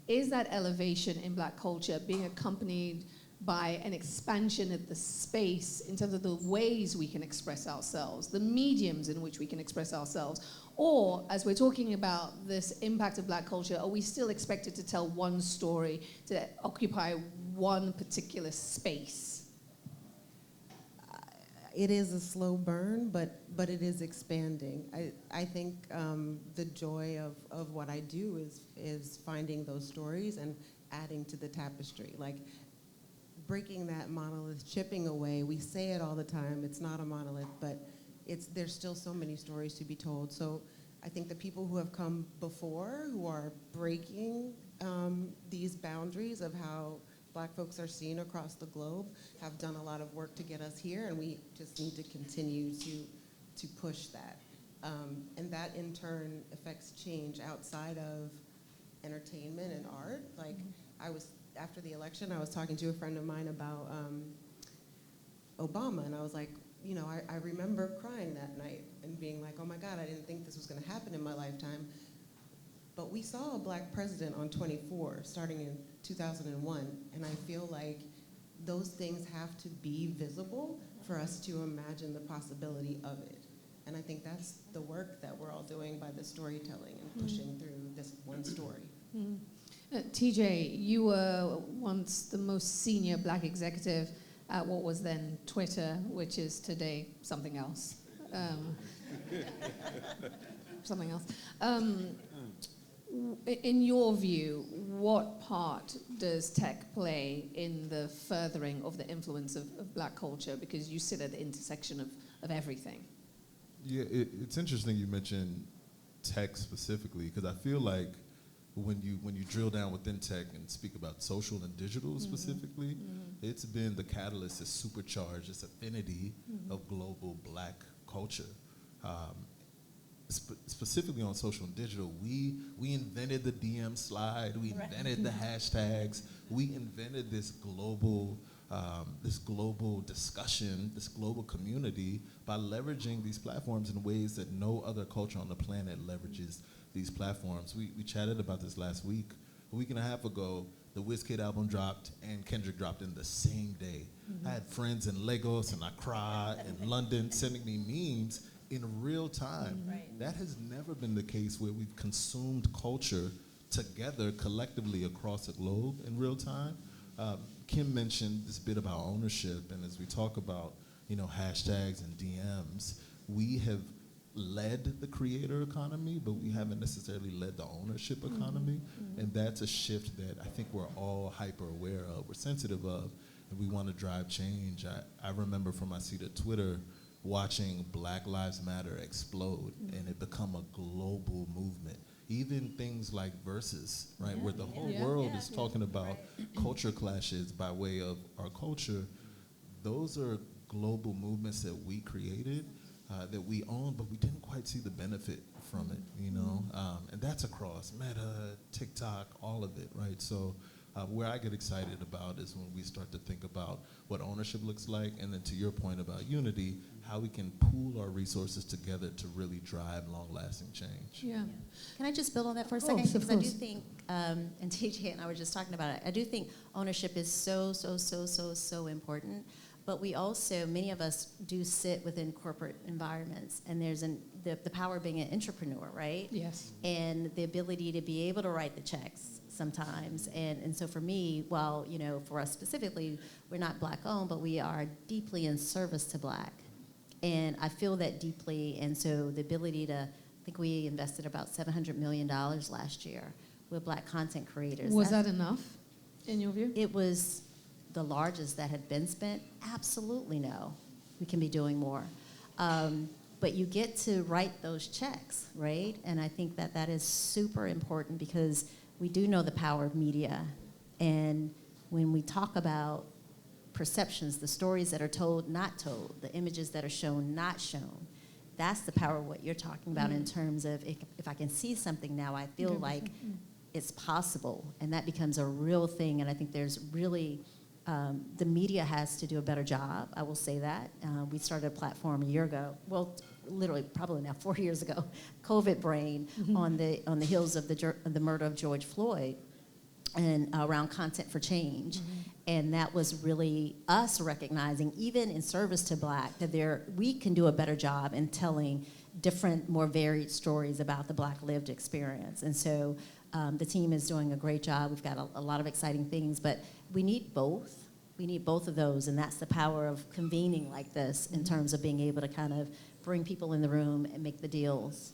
is that elevation in Black culture being accompanied by an expansion of the space in terms of the ways we can express ourselves, the mediums in which we can express ourselves? Or, as we're talking about this impact of Black culture, are we still expected to tell one story, to occupy one particular space? It is a slow burn, but it is expanding. I think the joy of what I do is finding those stories and adding to the tapestry. Like, breaking that monolith, chipping away. We say it all the time, it's not a monolith, but there's still so many stories to be told. So I think the people who have come before, who are breaking these boundaries of how Black folks are seen across the globe, have done a lot of work to get us here, and we just need to continue to push that. And that in turn affects change outside of entertainment and art. Like, after the election, I was talking to a friend of mine about Obama, and I was like, I remember crying that night and being like, oh my God, I didn't think this was gonna happen in my lifetime. But we saw a Black president on 24, starting in 2001, and I feel like those things have to be visible for us to imagine the possibility of it. And I think that's the work that we're all doing by the storytelling and pushing through this one story. TJ, you were once the most senior Black executive at what was then Twitter, which is today something else. Something else. In your view, what part does tech play in the furthering of the influence of Black culture? Because you sit at the intersection of everything. Yeah, it's interesting you mentioned tech specifically, because I feel like when you drill down within tech and speak about social and digital specifically, it's been the catalyst to supercharge this affinity of global Black culture. Specifically on social and digital, we invented the DM slide, we invented the hashtags, we invented this global discussion, this global community by leveraging these platforms in ways that no other culture on the planet leverages these platforms. We chatted about this last week. A week and a half ago, the WizKid album dropped and Kendrick dropped in the same day. I had friends in Lagos and Accra and London sending me memes in real time. That has never been the case where we've consumed culture together collectively across the globe in real time. Kim mentioned this bit about ownership, and as we talk about hashtags and DMs, we have led the creator economy, but we haven't necessarily led the ownership economy, and that's a shift that I think we're all hyper aware of, we're sensitive of, and we want to drive change. I remember from my seat at Twitter watching Black Lives Matter explode and it become a global movement. Even things like Versus, right, where the whole world is talking about culture clashes by way of our culture. Those are global movements that we created, that we own, but we didn't quite see the benefit from it, and that's across Meta, TikTok, all of it, right? So where I get excited about is when we start to think about what ownership looks like, and then to your point about unity, how we can pool our resources together to really drive long-lasting change. Yeah. Can I just build on that for a second? Because I do think, and TJ and I were just talking about it, I do think ownership is so important. But we also, many of us do sit within corporate environments, and there's the power of being an entrepreneur, right? Yes. And the ability to be able to write the checks sometimes. And so for me, while, for us specifically, we're not Black owned, but we are deeply in service to Black. And I feel that deeply, and so the ability to, I think we invested about $700 million last year with Black content creators. Was that enough, in your view? It was the largest that had been spent. Absolutely no. We can be doing more. But you get to write those checks, right? And I think that is super important because we do know the power of media. And when we talk about perceptions, the stories that are told, not told, the images that are shown, not shown, that's the power of what you're talking about in terms of if I can see something now, I feel like it's possible. And that becomes a real thing. And I think there's really, the media has to do a better job. I will say that. We started a platform a year ago. Well, literally, probably now 4 years ago, COVID Brain, on the heels of the murder of George Floyd. and around content for change. And that was really us recognizing, even in service to Black, that we can do a better job in telling different, more varied stories about the Black lived experience. And so the team is doing a great job. We've got a lot of exciting things, but we need both. We need both of those, and that's the power of convening like this in terms of being able to kind of bring people in the room and make the deals